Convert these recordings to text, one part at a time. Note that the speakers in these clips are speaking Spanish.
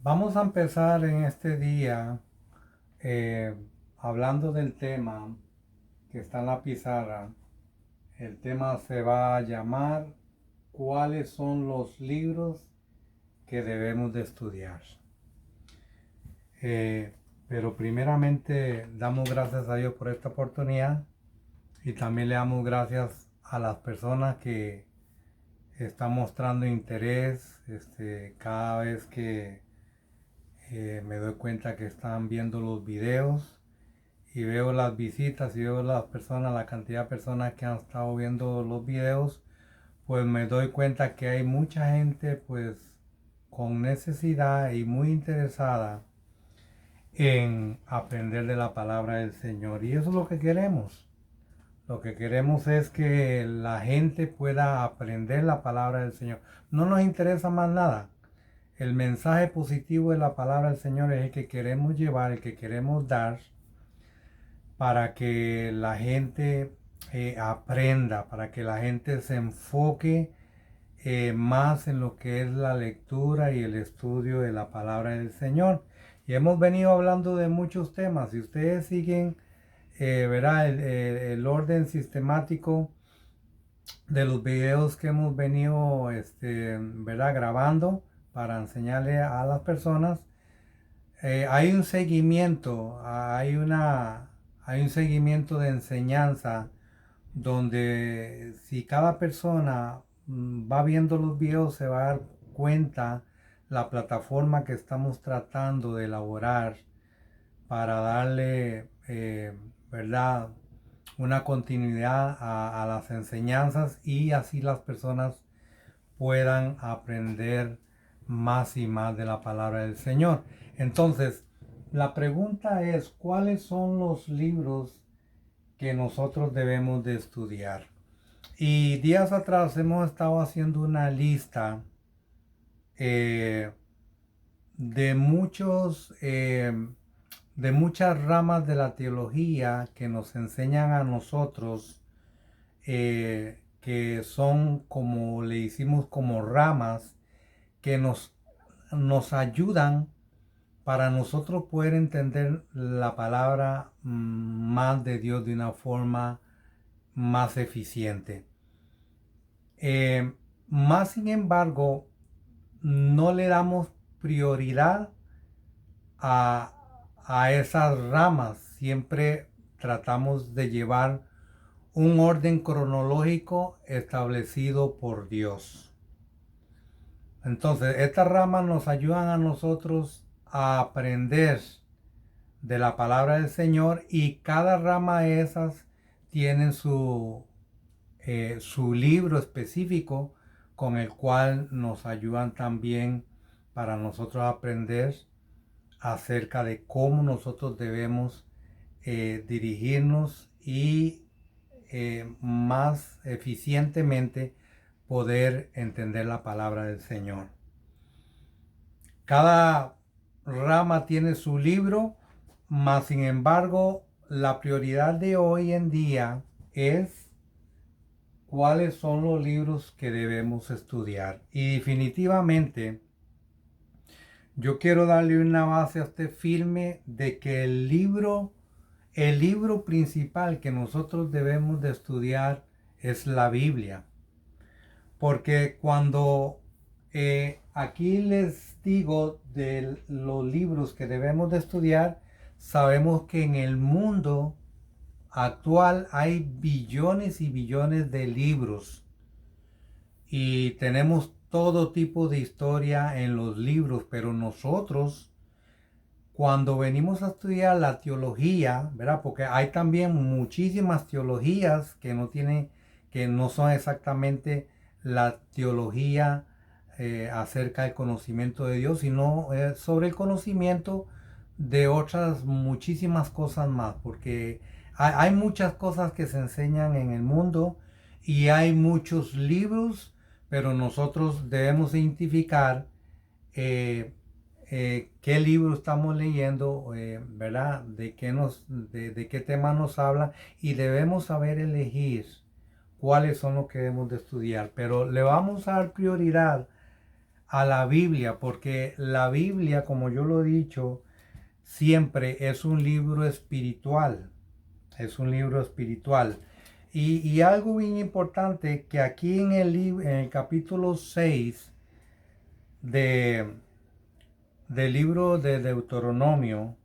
Vamos a empezar en este día eh, hablando del tema que está en la pizarra. El tema se va a llamar ¿cuáles son los libros que debemos de estudiar? Eh, pero primeramente damos gracias a Dios por esta oportunidad y también le damos gracias a las personas que están mostrando interés cada vez que me doy cuenta que están viendo los videos y veo las visitas y veo las personas, la cantidad de personas que han estado viendo los videos, pues me doy cuenta que hay mucha gente pues con necesidad y muy interesada en aprender de la palabra del Señor. Y eso es lo que queremos. Lo que queremos es que la gente pueda aprender la palabra del Señor. No nos interesa más nada. El mensaje positivo de la palabra del Señor es el que queremos llevar, el que queremos dar para que la gente aprenda, para que la gente se enfoque más en lo que es la lectura y el estudio de la palabra del Señor. Y hemos venido hablando de muchos temas. Si ustedes siguen verá el orden sistemático de los videos que hemos venido verá, grabando para enseñarle a las personas, hay un seguimiento, hay un seguimiento de enseñanza donde si cada persona va viendo los videos se va a dar cuenta la plataforma que estamos tratando de elaborar para darle, ¿verdad? Una continuidad a las enseñanzas y así las personas puedan aprender más y más de la palabra del Señor. Entonces, la pregunta es, ¿cuáles son los libros que nosotros debemos de estudiar? Y días atrás hemos estado haciendo una lista eh, de de muchas ramas de la teología que nos enseñan a nosotros, que son como le hicimos como ramas que nos ayudan para nosotros poder entender la palabra más de Dios de una forma más eficiente. Más sin embargo, no le damos prioridad a, a esas ramas. Siempre tratamos de llevar un orden cronológico establecido por Dios. Entonces, estas ramas nos ayudan a nosotros a aprender de la palabra del Señor y cada rama de esas tienen su libro específico con el cual nos ayudan también para nosotros aprender acerca de cómo nosotros debemos dirigirnos y más eficientemente poder entender la palabra del Señor. Cada rama tiene su libro, mas sin embargo la prioridad de hoy en día es cuáles son los libros que debemos estudiar. Y definitivamente yo quiero darle una base a usted firme de que el libro principal que nosotros debemos de estudiar es la Biblia. Porque cuando aquí les digo de los libros que debemos de estudiar, sabemos que en el mundo actual hay billones y billones de libros y tenemos todo tipo de historia en los libros, pero nosotros cuando venimos a estudiar la teología, ¿verdad? Porque hay también muchísimas teologías que que no son exactamente la teología acerca del conocimiento de Dios, sino sobre el conocimiento de otras muchísimas cosas más, porque hay muchas cosas que se enseñan en el mundo y hay muchos libros, pero nosotros debemos identificar eh, qué libro estamos leyendo, ¿verdad? De qué tema nos habla y debemos saber elegir cuáles son los que debemos de estudiar. Pero le vamos a dar prioridad a la Biblia, porque la Biblia, como yo lo he dicho, siempre es un libro espiritual. Es un libro espiritual. Y algo bien importante que aquí en el capítulo 6 de, del libro de Deuteronomio,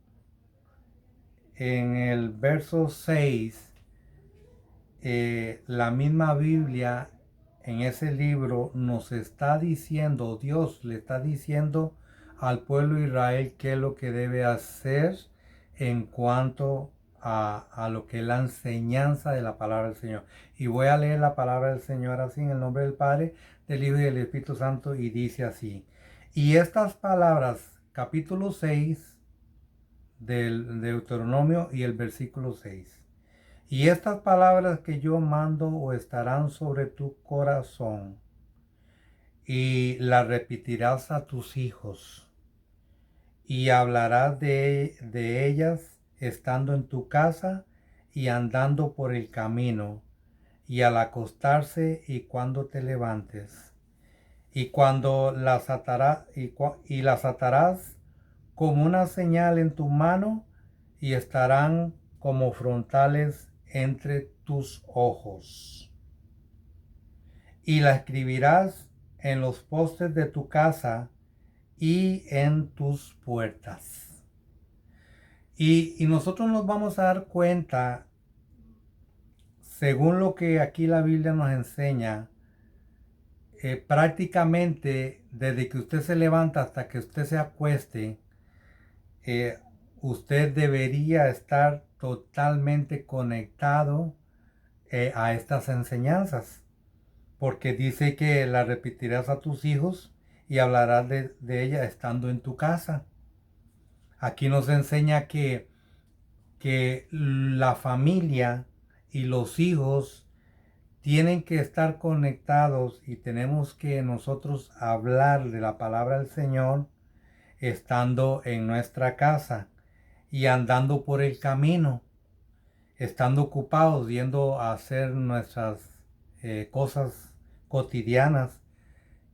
en el verso 6, la misma Biblia en ese libro nos está diciendo, Dios le está diciendo al pueblo de Israel qué es lo que debe hacer en cuanto a lo que es la enseñanza de la palabra del Señor. Y voy a leer la palabra del Señor así en el nombre del Padre, del Hijo y del Espíritu Santo, y dice así. Y estas palabras, capítulo 6 del Deuteronomio y el versículo 6. Y estas palabras que yo mando o estarán sobre tu corazón, y las repetirás a tus hijos, y hablarás de ellas estando en tu casa y andando por el camino, y al acostarse y cuando te levantes. Y cuando las atarás, y las atarás como una señal en tu mano, y estarán como frontales entre tus ojos. Y la escribirás en los postes de tu casa y en tus puertas. Y nosotros nos vamos a dar cuenta, según lo que aquí la Biblia nos enseña, prácticamente desde que usted se levanta hasta que usted se acueste, usted debería estar totalmente conectado a estas enseñanzas, porque dice que las repetirás a tus hijos y hablarás de ella estando en tu casa. Aquí nos enseña que la familia y los hijos tienen que estar conectados y tenemos que nosotros hablar de la palabra del Señor estando en nuestra casa y andando por el camino, estando ocupados yendo a hacer nuestras cosas cotidianas.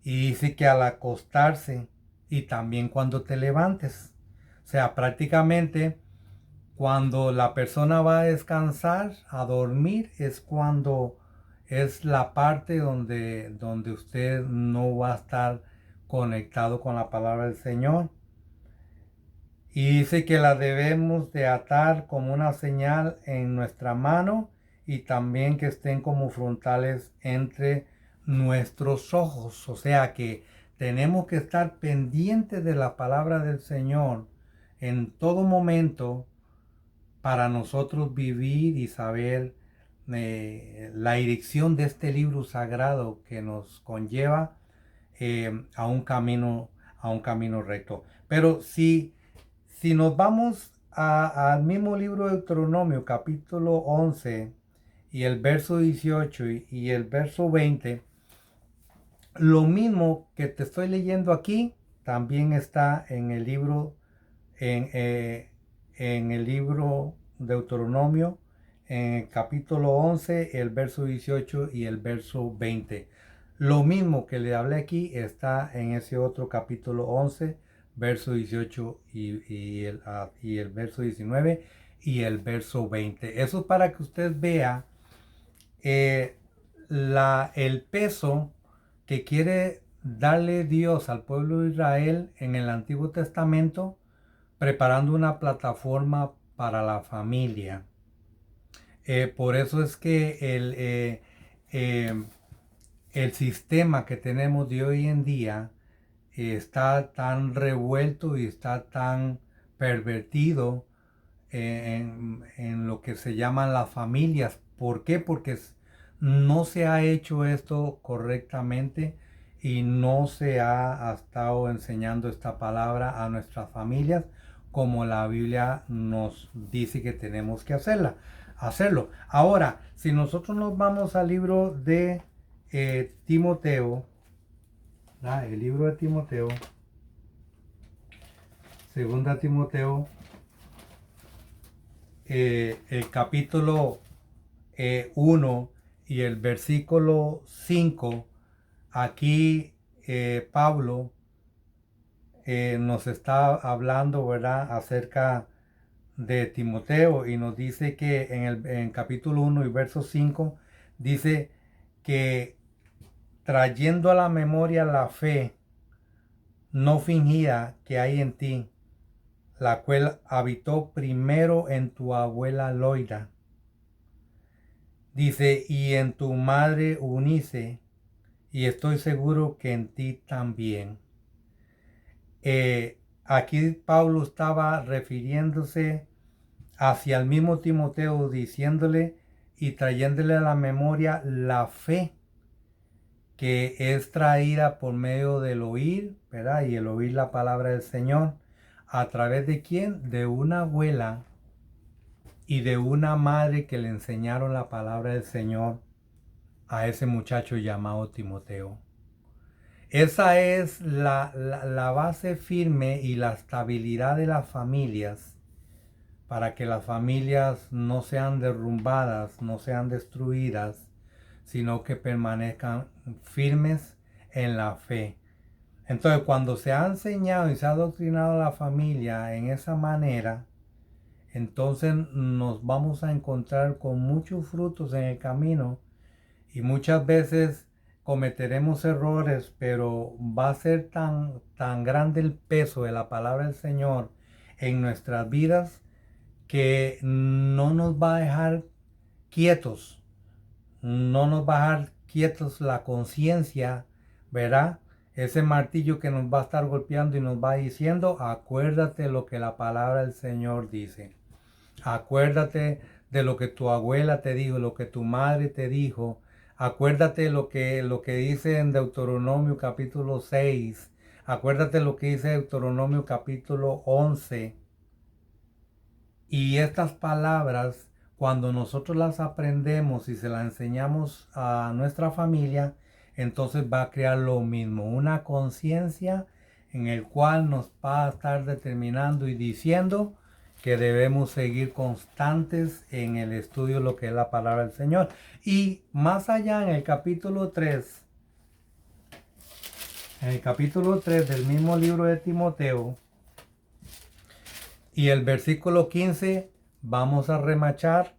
Y dice que al acostarse y también cuando te levantes. O sea, prácticamente cuando la persona va a descansar, a dormir, es cuando es la parte donde usted no va a estar conectado con la palabra del Señor. Y dice que la debemos de atar como una señal en nuestra mano y también que estén como frontales entre nuestros ojos. O sea que tenemos que estar pendientes de la palabra del Señor en todo momento para nosotros vivir y saber la dirección de este libro sagrado que nos conlleva a un camino recto. Pero si nos vamos al mismo libro de Deuteronomio, capítulo 11, y el verso 18 y el verso 20, lo mismo que te estoy leyendo aquí, también está en el libro, en el libro Deuteronomio, en el capítulo 11, el verso 18 y el verso 20. Lo mismo que le hablé aquí está en ese otro capítulo 11, verso 18 y el verso 19 y el verso 20. Eso es para que usted vea el peso que quiere darle Dios al pueblo de Israel en el Antiguo Testamento, preparando una plataforma para la familia. Por eso es que el sistema que tenemos de hoy en día está tan revuelto y está tan pervertido en lo que se llaman las familias. ¿Por qué? Porque no se ha hecho esto correctamente y no se ha estado enseñando esta palabra a nuestras familias como la Biblia nos dice que tenemos que hacerlo. Ahora, si nosotros nos vamos al libro de Timoteo, el libro de Timoteo, segunda Timoteo, el capítulo 1 y el versículo 5, aquí Pablo nos está hablando, ¿verdad?, acerca de Timoteo y nos dice que en capítulo 1 y verso 5 dice que trayendo a la memoria la fe no fingida que hay en ti, la cual habitó primero en tu abuela Loida. Dice, y en tu madre Eunice, y estoy seguro que en ti también. Aquí Pablo estaba refiriéndose hacia el mismo Timoteo, diciéndole y trayéndole a la memoria la fe que es traída por medio del oír, ¿verdad? Y el oír la palabra del Señor. ¿A través de quién? De una abuela y de una madre que le enseñaron la palabra del Señor a ese muchacho llamado Timoteo. Esa es la base firme y la estabilidad de las familias para que las familias no sean derrumbadas, no sean destruidas, sino que permanezcan firmes en la fe. Entonces, cuando se ha enseñado y se ha adoctrinado a la familia en esa manera, entonces nos vamos a encontrar con muchos frutos en el camino y muchas veces cometeremos errores, pero va a ser tan grande el peso de la palabra del Señor en nuestras vidas que no nos va a dejar quietos, no nos va a dejar quietos la conciencia, ¿verdad? Ese martillo que nos va a estar golpeando y nos va diciendo, acuérdate lo que la palabra del Señor dice. Acuérdate de lo que tu abuela te dijo, lo que tu madre te dijo. Acuérdate lo que dice en Deuteronomio capítulo 6. Acuérdate lo que dice Deuteronomio capítulo 11. Y estas palabras, cuando nosotros las aprendemos y se las enseñamos a nuestra familia, entonces va a crear lo mismo, una conciencia en el cual nos va a estar determinando y diciendo que debemos seguir constantes en el estudio de lo que es la palabra del Señor. Y más allá en el capítulo 3, del mismo libro de Timoteo, y el versículo 15, vamos a remachar,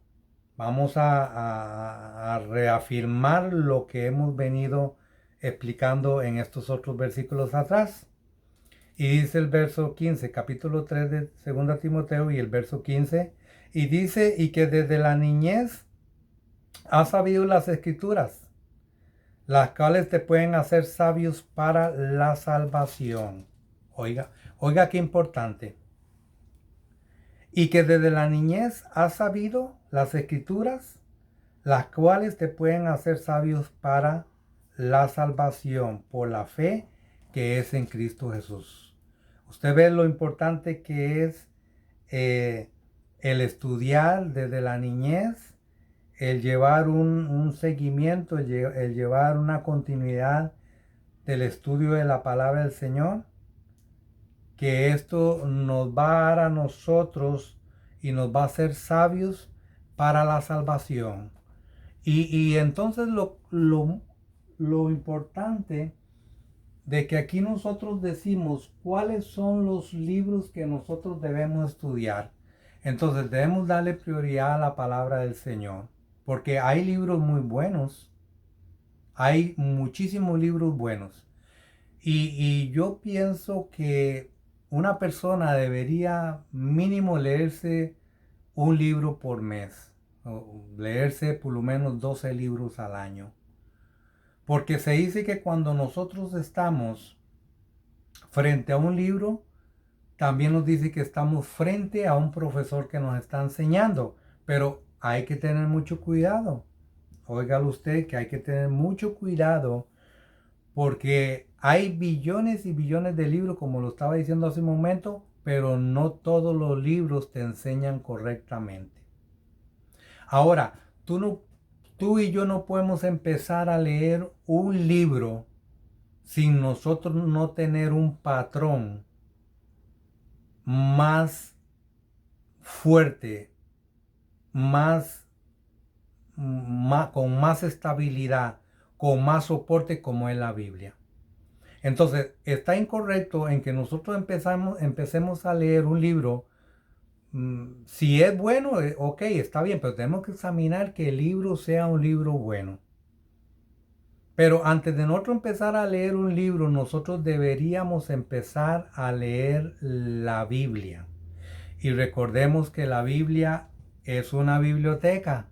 vamos a reafirmar lo que hemos venido explicando en estos otros versículos atrás. Y dice el verso 15, capítulo 3 de 2 Timoteo y el verso 15, y dice, y que desde la niñez has sabido las escrituras, las cuales te pueden hacer sabios para la salvación. Oiga qué importante. Y que desde la niñez has sabido las escrituras, las cuales te pueden hacer sabios para la salvación por la fe que es en Cristo Jesús. Usted ve lo importante que es el estudiar desde la niñez, el llevar un seguimiento, el llevar una continuidad del estudio de la palabra del Señor, que esto nos va a dar a nosotros y nos va a hacer sabios para la salvación. Y entonces lo importante de que aquí nosotros decimos cuáles son los libros que nosotros debemos estudiar. Entonces debemos darle prioridad a la palabra del Señor, porque hay libros muy buenos, hay muchísimos libros buenos. Y yo pienso que una persona debería mínimo leerse un libro por mes, o leerse por lo menos 12 libros al año. Porque se dice que cuando nosotros estamos frente a un libro, también nos dice que estamos frente a un profesor que nos está enseñando. Pero hay que tener mucho cuidado. Óigalo usted que hay que tener mucho cuidado porque hay billones y billones de libros, como lo estaba diciendo hace un momento, pero no todos los libros te enseñan correctamente. Ahora, tú y yo no podemos empezar a leer un libro sin nosotros no tener un patrón más fuerte, con más estabilidad, con más soporte como es la Biblia. Entonces, está incorrecto en que nosotros empecemos a leer un libro. Si es bueno, ok, está bien, pero tenemos que examinar que el libro sea un libro bueno. Pero antes de nosotros empezar a leer un libro, nosotros deberíamos empezar a leer la Biblia. Y recordemos que la Biblia es una biblioteca.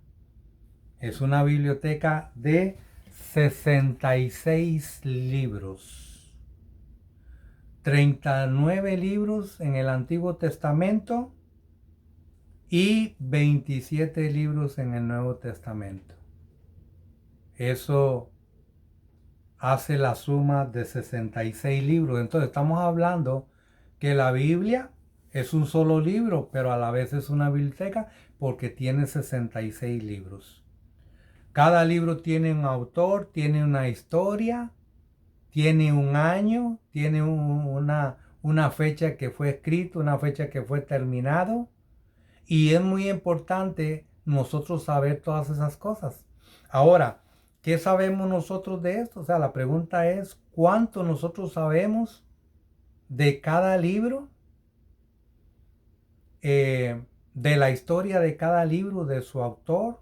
Es una biblioteca de 66 libros. 39 libros en el Antiguo Testamento y 27 libros en el Nuevo Testamento. Eso hace la suma de 66 libros. Entonces estamos hablando que la Biblia es un solo libro, pero a la vez es una biblioteca porque tiene 66 libros. Cada libro tiene un autor, tiene una historia, tiene un año, tiene una fecha que fue escrito, una fecha que fue terminado. Y es muy importante nosotros saber todas esas cosas. Ahora, ¿qué sabemos nosotros de esto? O sea, la pregunta es, ¿cuánto nosotros sabemos de cada libro? De la historia de cada libro, de su autor,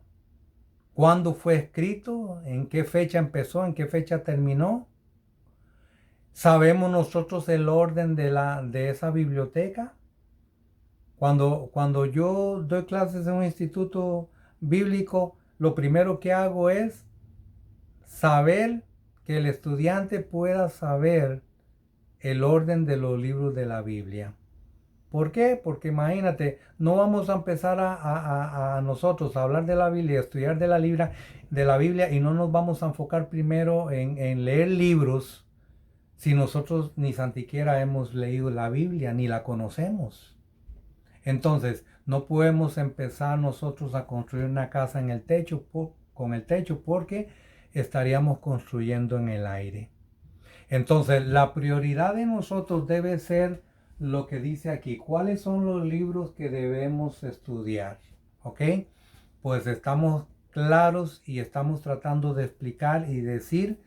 cuándo fue escrito, en qué fecha empezó, en qué fecha terminó. ¿Sabemos nosotros el orden de esa biblioteca? Cuando yo doy clases en un instituto bíblico, lo primero que hago es saber que el estudiante pueda saber el orden de los libros de la Biblia. ¿Por qué? Porque imagínate, no vamos a empezar a nosotros a hablar de la Biblia, a estudiar de la Biblia y no nos vamos a enfocar primero en leer libros si nosotros ni siquiera hemos leído la Biblia ni la conocemos. Entonces, no podemos empezar nosotros a construir una casa en el techo, con el techo porque estaríamos construyendo en el aire. Entonces, la prioridad de nosotros debe ser lo que dice aquí. ¿Cuáles son los libros que debemos estudiar? ¿Ok? Pues estamos claros y estamos tratando de explicar y decir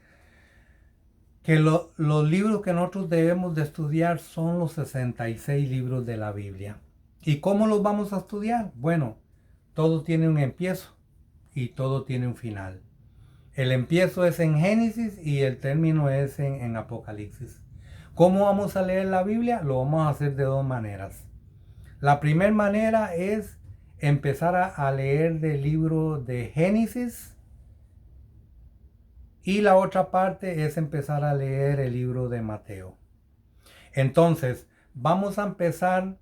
que los libros que nosotros debemos de estudiar son los 66 libros de la Biblia. ¿Y cómo los vamos a estudiar? Bueno, todo tiene un empiezo y todo tiene un final. El empiezo es en Génesis y el término es en Apocalipsis. ¿Cómo vamos a leer la Biblia? Lo vamos a hacer de dos maneras. La primera manera es empezar a leer del libro de Génesis y la otra parte es empezar a leer el libro de Mateo. Entonces, vamos a empezar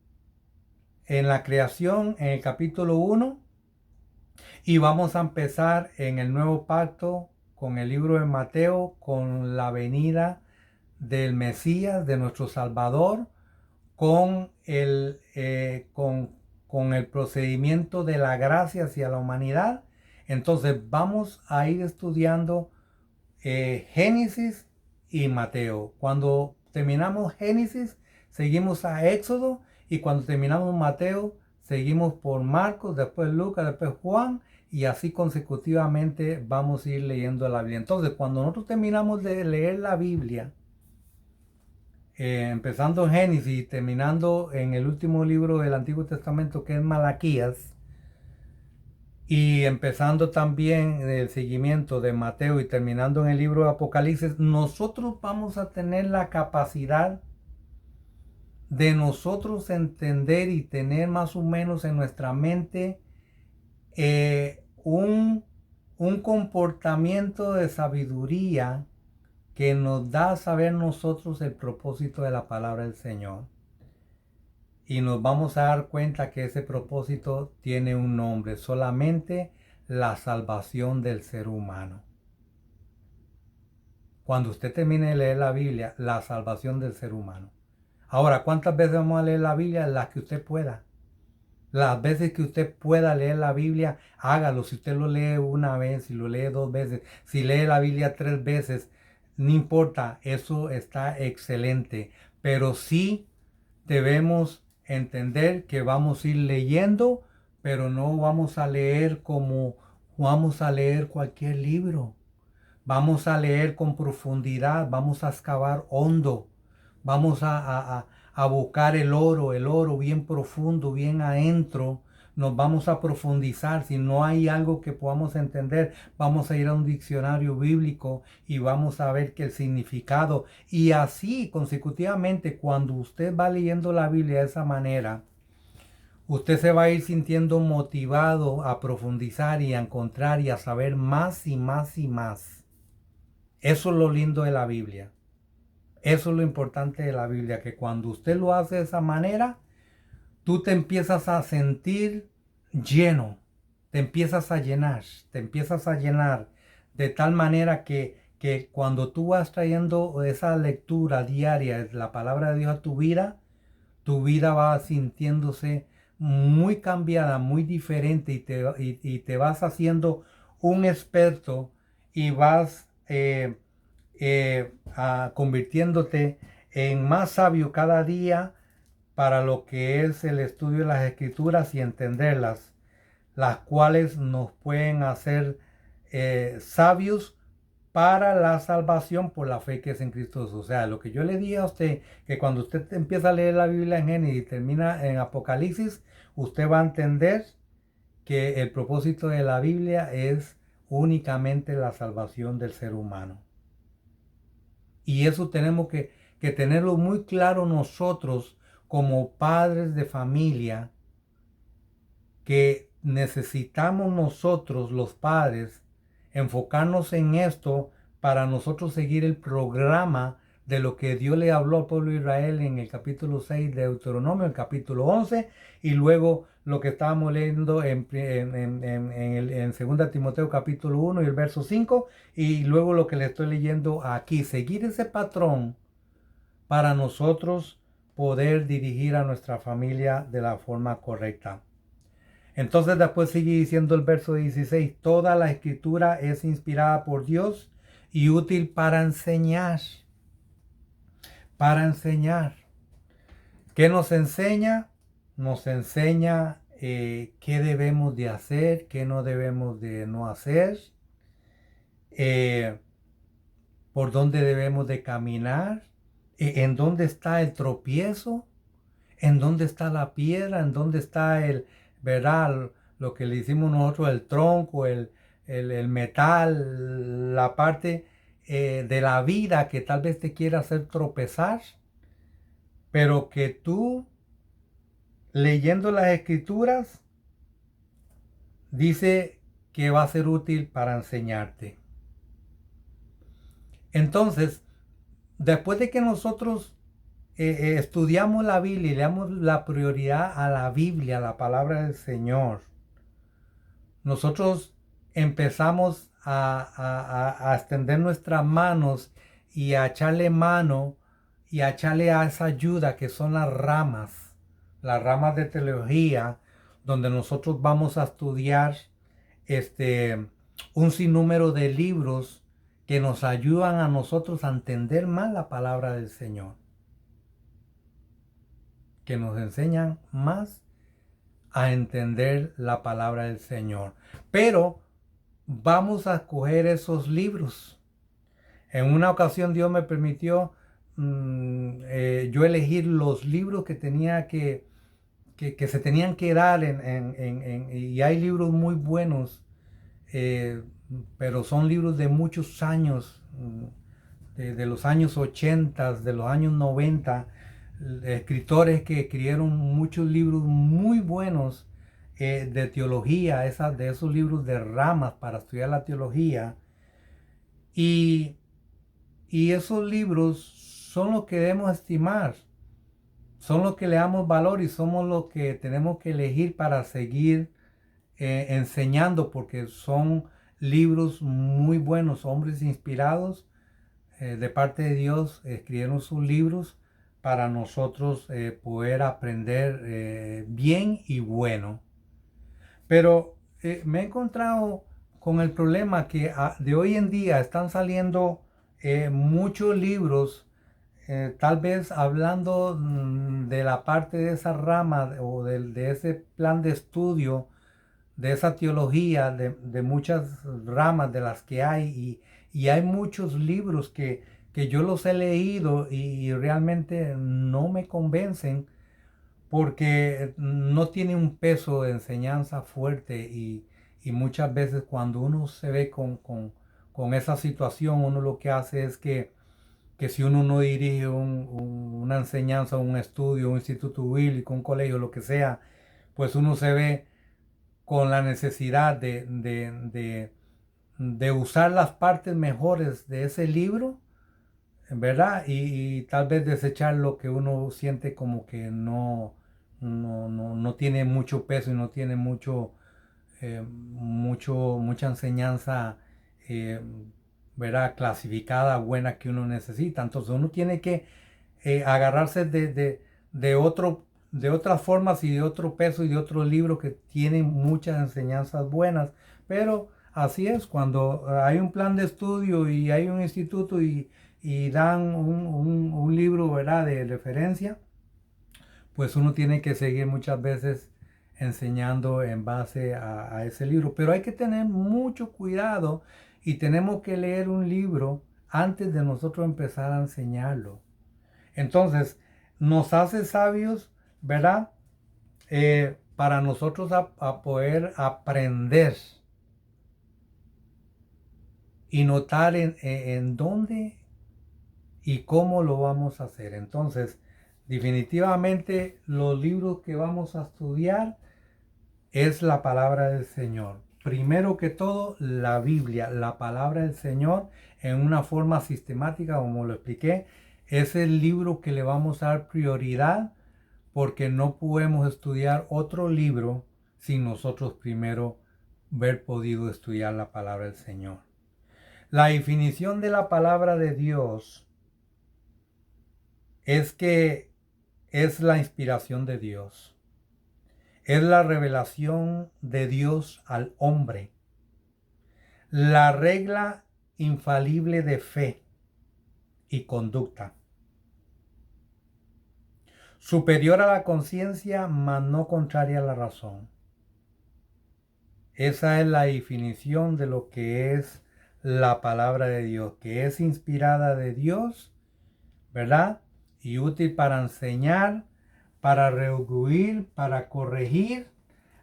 en la creación, en el capítulo 1, y vamos a empezar en el nuevo pacto con el libro de Mateo, con la venida del Mesías, de nuestro Salvador, con con el procedimiento de la gracia hacia la humanidad. Entonces vamos a ir estudiando Génesis y Mateo. Cuando terminamos Génesis, seguimos a Éxodo, y cuando terminamos Mateo, seguimos por Marcos, después Lucas, después Juan, y así consecutivamente vamos a ir leyendo la Biblia. Entonces, cuando nosotros terminamos de leer la Biblia, empezando en Génesis y terminando en el último libro del Antiguo Testamento, que es Malaquías, y empezando también el seguimiento de Mateo y terminando en el libro de Apocalipsis, nosotros vamos a tener la capacidad de nosotros entender y tener más o menos en nuestra mente un comportamiento de sabiduría que nos da a saber nosotros el propósito de la palabra del Señor. Y nos vamos a dar cuenta que ese propósito tiene un nombre, solamente la salvación del ser humano. Cuando usted termine de leer la Biblia, la salvación del ser humano. Ahora, ¿cuántas veces vamos a leer la Biblia? Las que usted pueda. Las veces que usted pueda leer la Biblia, hágalo. Si usted lo lee una vez, si lo lee dos veces, si lee la Biblia 3 veces, no importa, eso está excelente. Pero sí debemos entender que vamos a ir leyendo, pero no vamos a leer como vamos a leer cualquier libro. vamos a leer con profundidad, vamos a excavar hondo, vamos a buscar el oro bien profundo, bien adentro. Nos vamos a profundizar. Si no hay algo que podamos entender, vamos a ir a un diccionario bíblico y vamos a ver que el significado. Y así consecutivamente, cuando usted va leyendo la Biblia de esa manera, usted se va a ir sintiendo motivado a profundizar y a encontrar y a saber más y más y más. Eso es lo lindo de la Biblia. Eso es lo importante de la Biblia, que cuando usted lo hace de esa manera, tú te empiezas a sentir lleno, te empiezas a llenar de tal manera que cuando tú vas trayendo esa lectura diaria de la palabra de Dios a tu vida va sintiéndose muy cambiada, muy diferente y te vas haciendo un experto y vas convirtiéndote en más sabio cada día para lo que es el estudio de las escrituras y entenderlas, las cuales nos pueden hacer sabios para la salvación por la fe que es en Cristo Jesús. O sea, lo que yo le dije a usted, que cuando usted empieza a leer la Biblia en Génesis y termina en Apocalipsis, usted va a entender que el propósito de la Biblia es únicamente la salvación del ser humano. Y eso tenemos que tenerlo muy claro nosotros como padres de familia, que necesitamos nosotros los padres enfocarnos en esto para nosotros seguir el programa de lo que Dios le habló al pueblo de Israel en el capítulo 6 de Deuteronomio, el capítulo 11, y luego lo que estábamos leyendo en 2 Timoteo capítulo 1 y el verso 5, y luego lo que le estoy leyendo aquí. Seguir ese patrón para nosotros poder dirigir a nuestra familia de la forma correcta. Entonces después sigue diciendo el verso 16, toda la escritura es inspirada por Dios y útil para enseñar. Para enseñar. ¿Qué nos enseña? Nos enseña qué debemos de hacer, qué no debemos de no hacer, por dónde debemos de caminar, en dónde está el tropiezo, en dónde está la piedra, en dónde está ¿verdad? Lo que le hicimos nosotros, el tronco, el metal, la parte de la vida que tal vez te quiera hacer tropezar, pero que tú, leyendo las escrituras, dice que va a ser útil para enseñarte. Entonces, después de que nosotros estudiamos la Biblia y le damos la prioridad a la Biblia, a la palabra del Señor, nosotros empezamos a extender nuestras manos y a echarle mano y a echarle a esa ayuda que son las ramas de teología, donde nosotros vamos a estudiar un sinnúmero de libros que nos ayudan a nosotros a entender más la palabra del Señor, que nos enseñan más a entender la palabra del Señor. Pero vamos a escoger esos libros. En una ocasión Dios me permitió yo elegir los libros que tenía que se tenían que dar y hay libros muy buenos, pero son libros de muchos años, de los años 80, de los años 90, escritores que escribieron muchos libros muy buenos de teología, de esos libros de ramas para estudiar la teología. Y esos libros son los que debemos estimar, son los que le damos valor y somos los que tenemos que elegir para seguir enseñando, porque son libros muy buenos, hombres inspirados de parte de Dios escribieron sus libros para nosotros poder aprender bien y bueno. Pero me he encontrado con el problema que de hoy en día están saliendo muchos libros, tal vez hablando de la parte de esa rama o de ese plan de estudio, de esa teología, de muchas ramas de las que hay Y hay muchos libros que yo los he leído y realmente no me convencen porque no tiene un peso de enseñanza fuerte y muchas veces cuando uno se ve con esa situación, uno lo que hace es que si uno no dirige una enseñanza, un estudio, un instituto bíblico, un colegio, lo que sea, pues uno se ve con la necesidad de usar las partes mejores de ese libro, ¿verdad? Y tal vez desechar lo que uno siente como que no tiene mucho peso y no tiene mucha enseñanza, eh, ¿verdad? Clasificada, buena que uno necesita. Entonces uno tiene que agarrarse de otras formas y de otro peso y de otros libros que tienen muchas enseñanzas buenas. Pero así es, cuando hay un plan de estudio y hay un instituto y dan un libro, ¿verdad? De referencia, pues uno tiene que seguir muchas veces enseñando en base a ese libro. Pero hay que tener mucho cuidado y tenemos que leer un libro antes de nosotros empezar a enseñarlo. Entonces, nos hace sabios, ¿verdad? Para nosotros a poder aprender y notar en dónde y cómo lo vamos a hacer. Entonces, definitivamente los libros que vamos a estudiar es la palabra del Señor. Primero que todo, la Biblia, la palabra del Señor en una forma sistemática, como lo expliqué, es el libro que le vamos a dar prioridad porque no podemos estudiar otro libro sin nosotros primero haber podido estudiar la palabra del Señor. La definición de la palabra de Dios es que es la inspiración de Dios. Es la revelación de Dios al hombre. La regla infalible de fe y conducta. Superior a la conciencia, mas no contraria a la razón. Esa es la definición de lo que es la palabra de Dios, que es inspirada de Dios, ¿verdad? Y útil para enseñar, para redarguir, para corregir,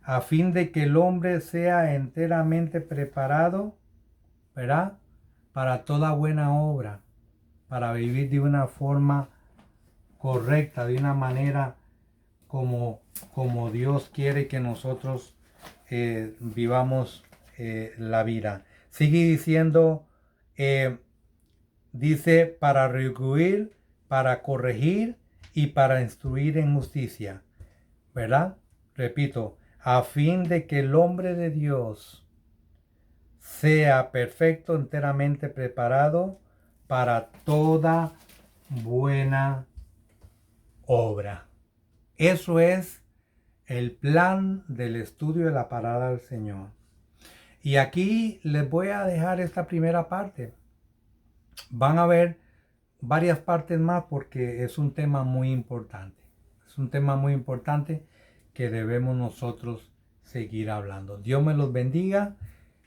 a fin de que el hombre sea enteramente preparado, ¿verdad? Para toda buena obra, para vivir de una forma correcta, de una manera como Dios quiere que nosotros vivamos la vida. Sigue diciendo, dice, para redarguir, para corregir y para instruir en justicia, ¿verdad? Repito, a fin de que el hombre de Dios sea perfecto, enteramente preparado para toda buena obra. Eso es el plan del estudio de la palabra del Señor. Y aquí les voy a dejar esta primera parte. Van a ver varias partes más porque es un tema muy importante. Es un tema muy importante que debemos nosotros seguir hablando. Dios me los bendiga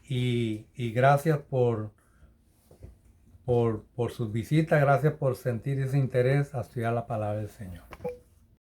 y gracias por sus visitas, gracias por sentir ese interés a estudiar la palabra del Señor.